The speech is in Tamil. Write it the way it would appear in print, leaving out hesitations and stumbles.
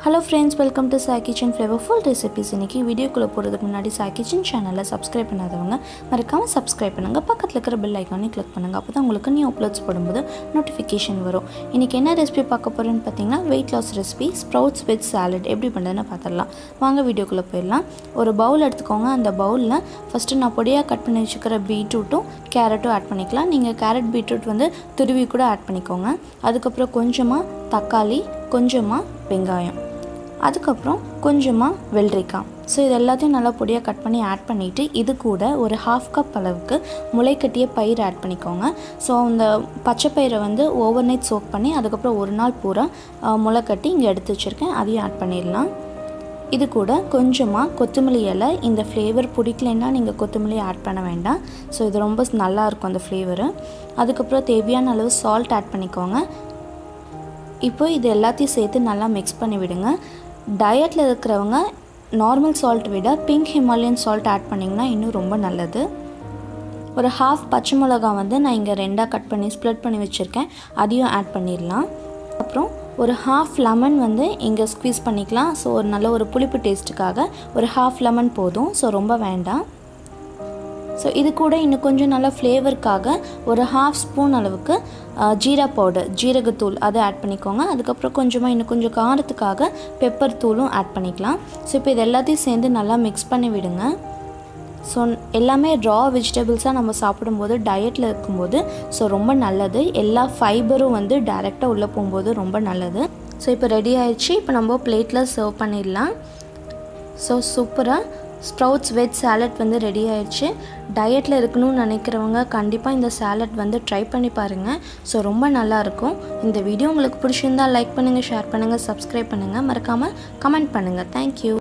Hello friends, welcome to Sai Kitchen Flavorful Recipes. இன்னைக்கு வீடியோக்குள்ள போறதுக்கு முன்னாடி Sai Kitchen சேனலை சப்ஸ்கிரைப் பண்ணாதவங்க மறக்காம சப்ஸ்கிரைப் பண்ணுங்க. பக்கத்துல இருக்கிற பெல் ஐகானை கிளிக் பண்ணுங்க. அப்பதான் உங்களுக்கு நியூ அப்லோட்ஸ் போடும்போது நோட்டிஃபிகேஷன் வரும். இன்னைக்கு என்ன ரெசிபி பார்க்க போறேன்னு பாத்தீங்கன்னா weight loss recipe sprouts with salad எப்படி பண்றதுன்னு பார்த்தறலாம். வாங்க வீடியோக்குள்ள போயிடலாம். ஒரு பவுல் எடுத்துக்கோங்க. அந்த பவுல்ல ஃபர்ஸ்ட் நான் பொடியா கட் பண்ணி வச்சிருக்கிற பீட்ரூட்டும் கேரட்டும் ஆட் பண்ணிக்கலாம். நீங்க கேரட் பீட்ரூட் வந்து துருவி கூட ஆட் பண்ணிக்கோங்க. அதுக்கு அப்புறம் கொஞ்சமா தக்காளி, கொஞ்சமா வெங்காயம், அதுக்கப்புறம் கொஞ்சமாக வெள்ளரிக்காய். ஸோ இது எல்லாத்தையும் நல்லா பொடியாக கட் பண்ணி ஆட் பண்ணிவிட்டு இது கூட ஒரு 1/2 கப் அளவுக்கு முளைக்கட்டிய பயிர் ஆட் பண்ணிக்கோங்க. ஸோ அந்த பச்சை பயிரை வந்து ஓவர் நைட் சோக் பண்ணி அதுக்கப்புறம் ஒரு நாள் பூரா முளைக்கட்டி இங்கே எடுத்து வச்சுருக்கேன். அதையும் ஆட் பண்ணிடலாம். இது கூட கொஞ்சமாக கொத்தமல்லி இலை. இந்த ஃப்ளேவர் பிடிக்கலைன்னா நீங்கள் கொத்தமல்லி ஆட் பண்ண வேண்டாம். ஸோ இது ரொம்ப நல்லாயிருக்கும் அந்த ஃப்ளேவரு. அதுக்கப்புறம் தேவையான அளவு சால்ட் ஆட் பண்ணிக்கோங்க. இப்போ இது எல்லாத்தையும் சேர்த்து நல்லா மிக்ஸ் பண்ணி விடுங்க. டயட்டில் இருக்கிறவங்க நார்மல் சால்ட் விட பிங்க் ஹிமாலயன் சால்ட் ஆட் பண்ணிங்கன்னா இன்னும் ரொம்ப நல்லது. ஒரு 1/2 பச்சை மிளகாய் வந்து நான் இங்கே 2ஆக கட் பண்ணி ஸ்ப்ளிட் பண்ணி வச்சுருக்கேன். அதையும் ஆட் பண்ணிடலாம். அப்புறம் ஒரு 1/2 லெமன் வந்து இங்கே ஸ்க்வீஸ் பண்ணிக்கலாம். ஸோ ஒரு நல்ல ஒரு புளிப்பு டேஸ்ட்டுக்காக ஒரு 1/2 லெமன் போதும். ஸோ ரொம்ப வேண்டாம். ஸோ இது கூட இன்னும் கொஞ்சம் நல்ல ஃப்ளேவருக்காக ஒரு 1/2 ஸ்பூன் அளவுக்கு ஜீரா பவுடர், ஜீரகத்தூள் அதை ஆட் பண்ணிக்கோங்க. அதுக்கப்புறம் கொஞ்சமாக இன்னும் கொஞ்சம் காரத்துக்காக பெப்பர் தூளும் ஆட் பண்ணிக்கலாம். ஸோ இப்போ இது எல்லாத்தையும் சேர்ந்து நல்லா மிக்ஸ் பண்ணி விடுங்க. ஸோ எல்லாமே ரா வெஜிடபிள்ஸாக நம்ம சாப்பிடும்போது டயட்டில் இருக்கும்போது ஸோ ரொம்ப நல்லது. எல்லா ஃபைபரும் வந்து டைரெக்டாக உள்ளே போகும்போது ரொம்ப நல்லது. ஸோ இப்போ ரெடி ஆயிடுச்சு. இப்போ நம்ம பிளேட்டில் சர்வ் பண்ணிடலாம். ஸோ சூப்பராக ஸ்ப்ரவுட்ஸ் வெஜ் சாலட் வந்து ரெடி ஆயிடுச்சு. டயட்டில் இருக்கணும்னு நினைக்கிறவங்க கண்டிப்பாக இந்த சாலட் வந்து ட்ரை பண்ணி பாருங்கள். ஸோ ரொம்ப நல்லாயிருக்கும். இந்த வீடியோ உங்களுக்கு பிடிச்சிருந்தால் லைக் பண்ணுங்கள், ஷேர் பண்ணுங்கள், சப்ஸ்கிரைப் பண்ணுங்கள், மறக்காமல் கமெண்ட் பண்ணுங்கள். தேங்க்யூ.